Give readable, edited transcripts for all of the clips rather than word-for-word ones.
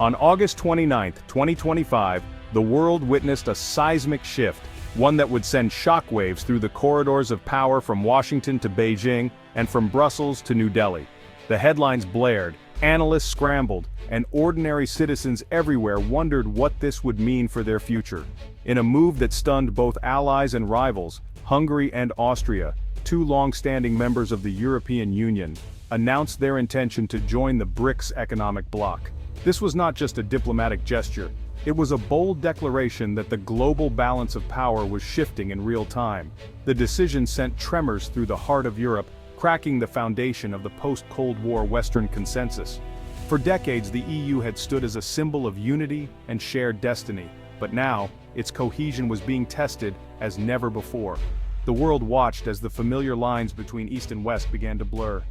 On August 29, 2025, the world witnessed a seismic shift, one that would send shockwaves through the corridors of power from Washington to Beijing and from Brussels to New Delhi. The headlines blared, analysts scrambled, and ordinary citizens everywhere wondered what this would mean for their future. In a move that stunned both allies and rivals, Hungary and Austria, two long-standing members of the European Union, announced their intention to join the BRICS economic bloc. This was not just a diplomatic gesture, it was a bold declaration that the global balance of power was shifting in real time. The decision sent tremors through the heart of Europe, cracking the foundation of the post-Cold War Western consensus. For decades, the EU had stood as a symbol of unity and shared destiny, but now, its cohesion was being tested as never before. The world watched as the familiar lines between East and West began to blur.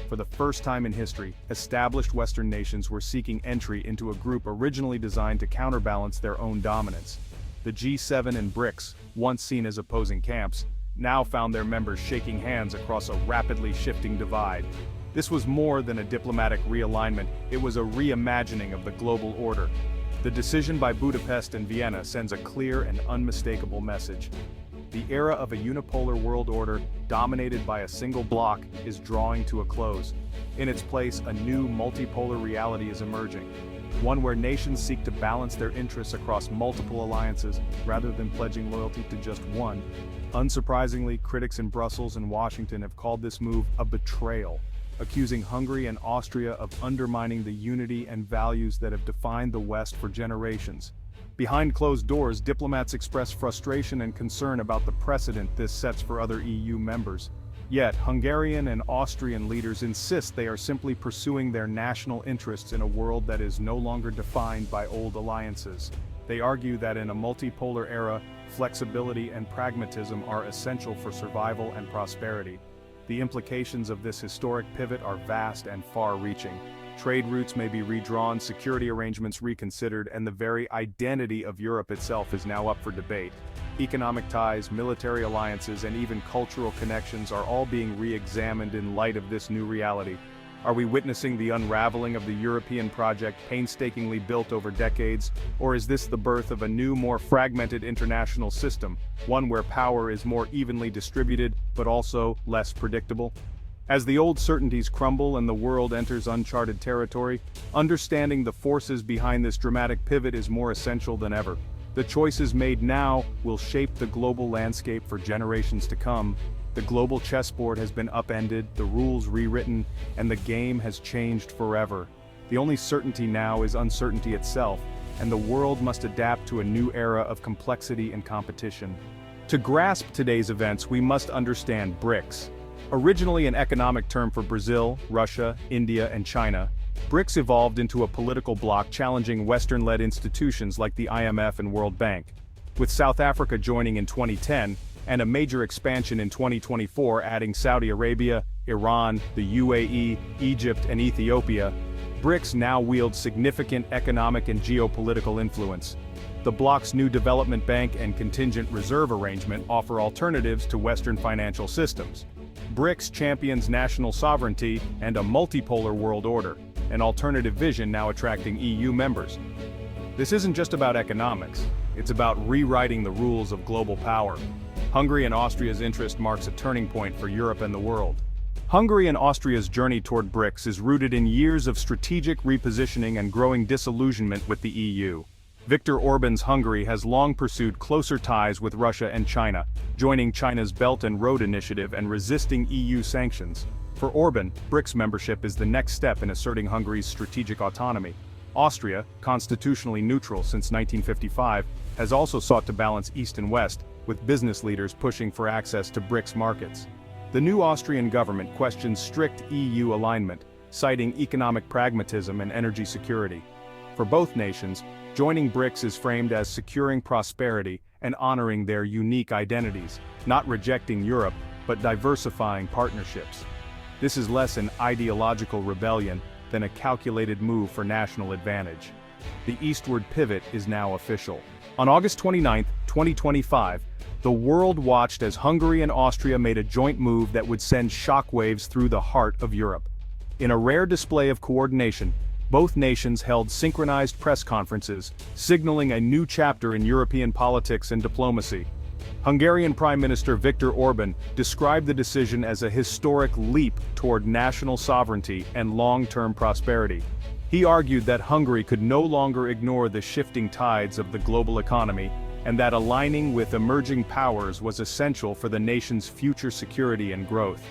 For the first time in history, established Western nations were seeking entry into a group originally designed to counterbalance their own dominance. The G7 and BRICS, once seen as opposing camps, now found their members shaking hands across a rapidly shifting divide. This was more than a diplomatic realignment, it was a reimagining of the global order. The decision by Budapest and Vienna sends a clear and unmistakable message. The era of a unipolar world order, dominated by a single bloc, is drawing to a close. In its place, a new multipolar reality is emerging. One where nations seek to balance their interests across multiple alliances, rather than pledging loyalty to just one. Unsurprisingly, critics in Brussels and Washington have called this move a betrayal, accusing Hungary and Austria of undermining the unity and values that have defined the West for generations. Behind closed doors, diplomats express frustration and concern about the precedent this sets for other EU members. Yet, Hungarian and Austrian leaders insist they are simply pursuing their national interests in a world that is no longer defined by old alliances. They argue that in a multipolar era, flexibility and pragmatism are essential for survival and prosperity. The implications of this historic pivot are vast and far-reaching. Trade routes may be redrawn, security arrangements reconsidered, and the very identity of Europe itself is now up for debate. Economic ties, military alliances, and even cultural connections are all being re-examined in light of this new reality. Are we witnessing the unraveling of the European project painstakingly built over decades, or is this the birth of a new, more fragmented international system, one where power is more evenly distributed, but also less predictable? As the old certainties crumble and the world enters uncharted territory, understanding the forces behind this dramatic pivot is more essential than ever. The choices made now will shape the global landscape for generations to come. The global chessboard has been upended, the rules rewritten, and the game has changed forever. The only certainty now is uncertainty itself, and the world must adapt to a new era of complexity and competition. To grasp today's events, we must understand BRICS. Originally an economic term for Brazil, Russia, India, and China, BRICS evolved into a political bloc challenging Western-led institutions like the IMF and World Bank. With South Africa joining in 2010, and a major expansion in 2024 adding Saudi Arabia, Iran, the UAE, Egypt, and Ethiopia, BRICS now wields significant economic and geopolitical influence. The bloc's new development bank and contingent reserve arrangement offer alternatives to Western financial systems. BRICS champions national sovereignty and a multipolar world order, an alternative vision now attracting EU members. This isn't just about economics, it's about rewriting the rules of global power. Hungary and Austria's interest marks a turning point for Europe and the world. Hungary and Austria's journey toward BRICS is rooted in years of strategic repositioning and growing disillusionment with the EU. Viktor Orban's Hungary has long pursued closer ties with Russia and China, joining China's Belt and Road Initiative and resisting EU sanctions. For Orban, BRICS membership is the next step in asserting Hungary's strategic autonomy. Austria, constitutionally neutral since 1955, has also sought to balance East and West, with business leaders pushing for access to BRICS markets. The new Austrian government questions strict EU alignment, citing economic pragmatism and energy security. For both nations, joining BRICS is framed as securing prosperity and honoring their unique identities, not rejecting Europe, but diversifying partnerships. This is less an ideological rebellion than a calculated move for national advantage. The eastward pivot is now official. On August 29, 2025, the world watched as Hungary and Austria made a joint move that would send shockwaves through the heart of Europe. In a rare display of coordination, Both nations held synchronized press conferences, signaling a new chapter in European politics and diplomacy. Hungarian Prime Minister Viktor Orbán described the decision as a historic leap toward national sovereignty and long-term prosperity. He argued that Hungary could no longer ignore the shifting tides of the global economy, and that aligning with emerging powers was essential for the nation's future security and growth.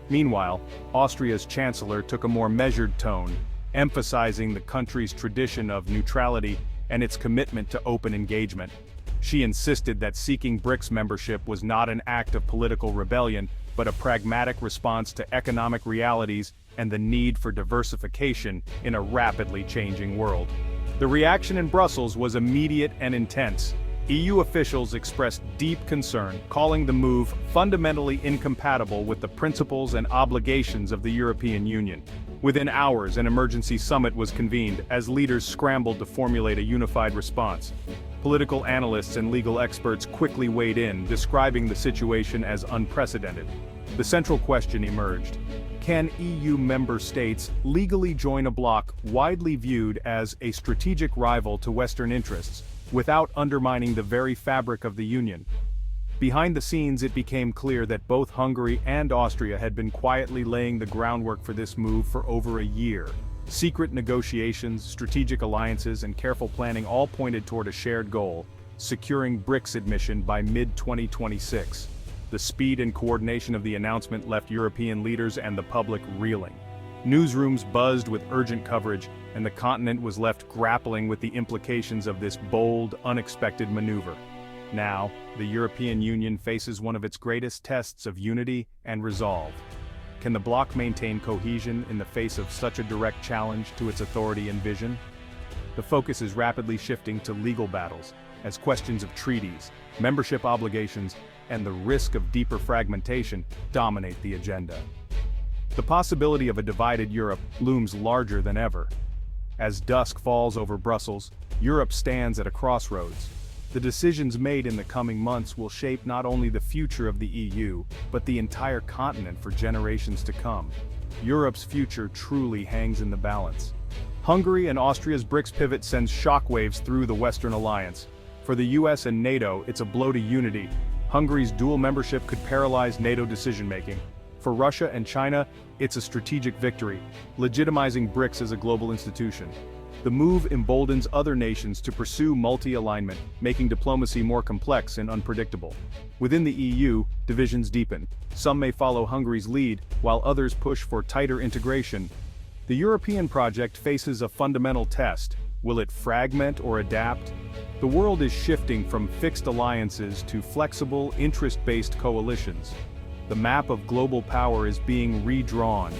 Meanwhile, Austria's chancellor took a more measured tone, emphasizing the country's tradition of neutrality and its commitment to open engagement. She insisted that seeking BRICS membership was not an act of political rebellion, but a pragmatic response to economic realities and the need for diversification in a rapidly changing world. The reaction in Brussels was immediate and intense. EU officials expressed deep concern, calling the move fundamentally incompatible with the principles and obligations of the European Union. Within hours, an emergency summit was convened as leaders scrambled to formulate a unified response. Political analysts and legal experts quickly weighed in, describing the situation as unprecedented. The central question emerged: can EU member states legally join a bloc widely viewed as a strategic rival to Western interests, without undermining the very fabric of the Union? Behind the scenes, it became clear that both Hungary and Austria had been quietly laying the groundwork for this move for over a year. Secret negotiations, strategic alliances, and careful planning all pointed toward a shared goal: securing BRICS admission by mid-2026. The speed and coordination of the announcement left European leaders and the public reeling. Newsrooms buzzed with urgent coverage, and the continent was left grappling with the implications of this bold, unexpected maneuver. Now, the European Union faces one of its greatest tests of unity and resolve. Can the bloc maintain cohesion in the face of such a direct challenge to its authority and vision? The focus is rapidly shifting to legal battles, as questions of treaties, membership obligations, and the risk of deeper fragmentation dominate the agenda. The possibility of a divided Europe looms larger than ever. As dusk falls over Brussels, Europe stands at a crossroads. The decisions made in the coming months will shape not only the future of the EU, but the entire continent for generations to come. Europe's future truly hangs in the balance. Hungary and Austria's BRICS pivot sends shockwaves through the Western alliance. For the US and NATO, it's a blow to unity. Hungary's dual membership could paralyze NATO decision-making. For Russia and China, it's a strategic victory, legitimizing BRICS as a global institution. The move emboldens other nations to pursue multi-alignment, making diplomacy more complex and unpredictable. Within the EU, divisions deepen. Some may follow Hungary's lead, while others push for tighter integration. The European project faces a fundamental test. Will it fragment or adapt? The world is shifting from fixed alliances to flexible, interest-based coalitions. The map of global power is being redrawn.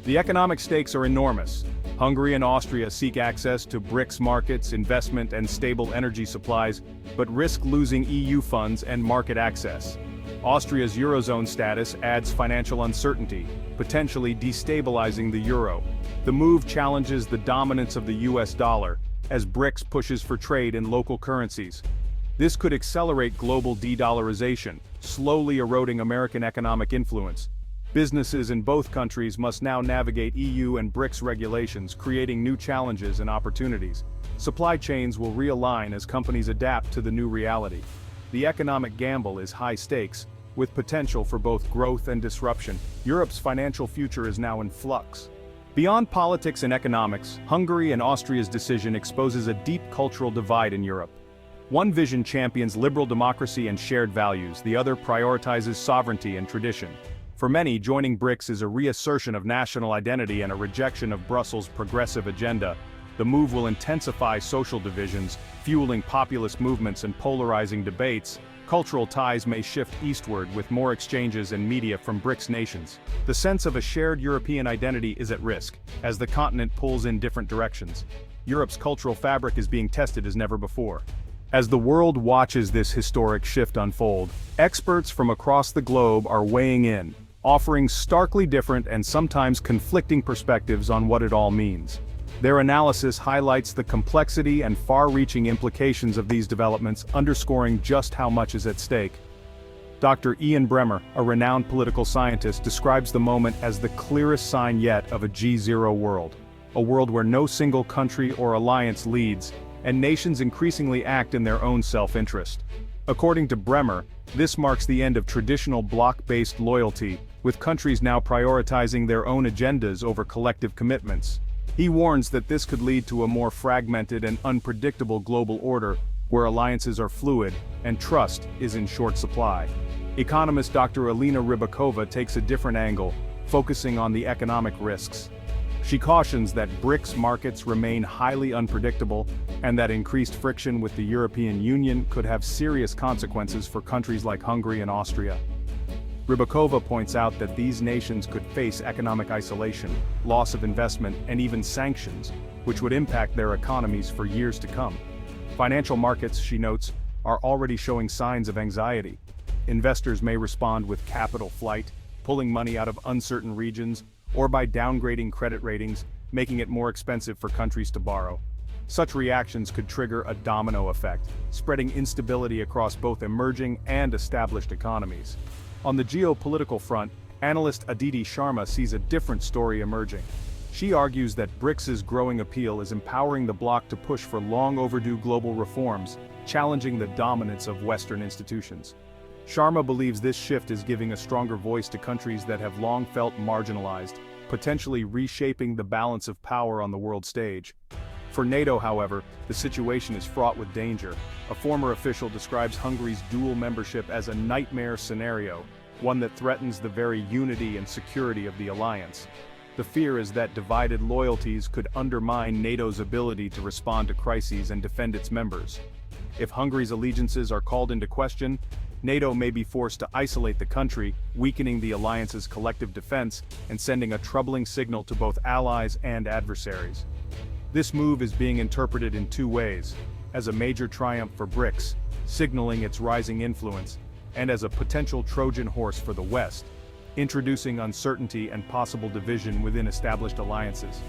The economic stakes are enormous. Hungary and Austria seek access to BRICS markets, investment, and stable energy supplies, but risk losing EU funds and market access. Austria's Eurozone status adds financial uncertainty, potentially destabilizing the euro. The move challenges the dominance of the US dollar, as BRICS pushes for trade in local currencies. This could accelerate global de-dollarization, slowly eroding American economic influence. Businesses in both countries must now navigate EU and BRICS regulations, creating new challenges and opportunities. Supply chains will realign as companies adapt to the new reality. The economic gamble is high stakes, with potential for both growth and disruption. Europe's financial future is now in flux. Beyond politics and economics, Hungary and Austria's decision exposes a deep cultural divide in Europe. One vision champions liberal democracy and shared values, the other prioritizes sovereignty and tradition. For many, joining BRICS is a reassertion of national identity and a rejection of Brussels' progressive agenda. The move will intensify social divisions, fueling populist movements and polarizing debates. Cultural ties may shift eastward with more exchanges and media from BRICS nations. The sense of a shared European identity is at risk, as the continent pulls in different directions. Europe's cultural fabric is being tested as never before. As the world watches this historic shift unfold, experts from across the globe are weighing in, offering starkly different and sometimes conflicting perspectives on what it all means. Their analysis highlights the complexity and far-reaching implications of these developments, underscoring just how much is at stake. Dr. Ian Bremmer, a renowned political scientist, describes the moment as the clearest sign yet of a G0 world. a world where no single country or alliance leads, and nations increasingly act in their own self-interest. According to Bremer, this marks the end of traditional bloc-based loyalty, with countries now prioritizing their own agendas over collective commitments. He warns that this could lead to a more fragmented and unpredictable global order, where alliances are fluid and trust is in short supply. Economist Dr. Alina Rybakova takes a different angle, focusing on the economic risks. She cautions that BRICS markets remain highly unpredictable, and that increased friction with the European Union could have serious consequences for countries like Hungary and Austria. Rybakova points out that these nations could face economic isolation, loss of investment, and even sanctions, which would impact their economies for years to come. Financial markets, she notes, are already showing signs of anxiety. Investors may respond with capital flight, pulling money out of uncertain regions, or by downgrading credit ratings, making it more expensive for countries to borrow. Such reactions could trigger a domino effect, spreading instability across both emerging and established economies. On the geopolitical front, analyst Aditi Sharma sees a different story emerging. She argues that BRICS's growing appeal is empowering the bloc to push for long-overdue global reforms, challenging the dominance of Western institutions. Sharma believes this shift is giving a stronger voice to countries that have long felt marginalized, potentially reshaping the balance of power on the world stage. For NATO, however, the situation is fraught with danger. A former official describes Hungary's dual membership as a nightmare scenario, one that threatens the very unity and security of the alliance. The fear is that divided loyalties could undermine NATO's ability to respond to crises and defend its members. If Hungary's allegiances are called into question, NATO may be forced to isolate the country, weakening the alliance's collective defense and sending a troubling signal to both allies and adversaries. This move is being interpreted in two ways: as a major triumph for BRICS, signaling its rising influence, and as a potential Trojan horse for the West, introducing uncertainty and possible division within established alliances.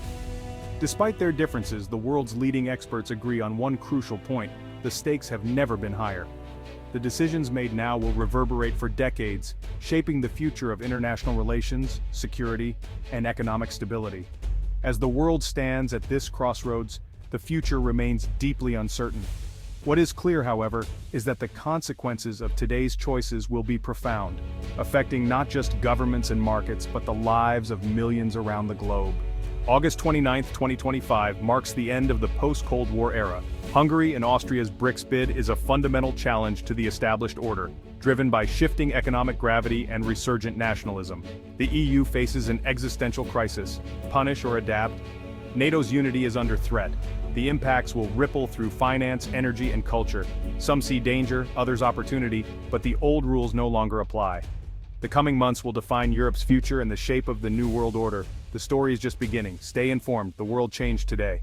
Despite their differences, the world's leading experts agree on one crucial point: the stakes have never been higher. The decisions made now will reverberate for decades, shaping the future of international relations, security, and economic stability. As the world stands at this crossroads, the future remains deeply uncertain. What is clear, however, is that the consequences of today's choices will be profound, affecting not just governments and markets but the lives of millions around the globe. August 29, 2025 marks the end of the post-Cold War era. Hungary and Austria's BRICS bid is a fundamental challenge to the established order, driven by shifting economic gravity and resurgent nationalism. The EU faces an existential crisis: punish or adapt? NATO's unity is under threat. The impacts will ripple through finance, energy, and culture. Some see danger, others opportunity, but the old rules no longer apply. The coming months will define Europe's future and the shape of the new world order. The story is just beginning. Stay informed, the world changed today.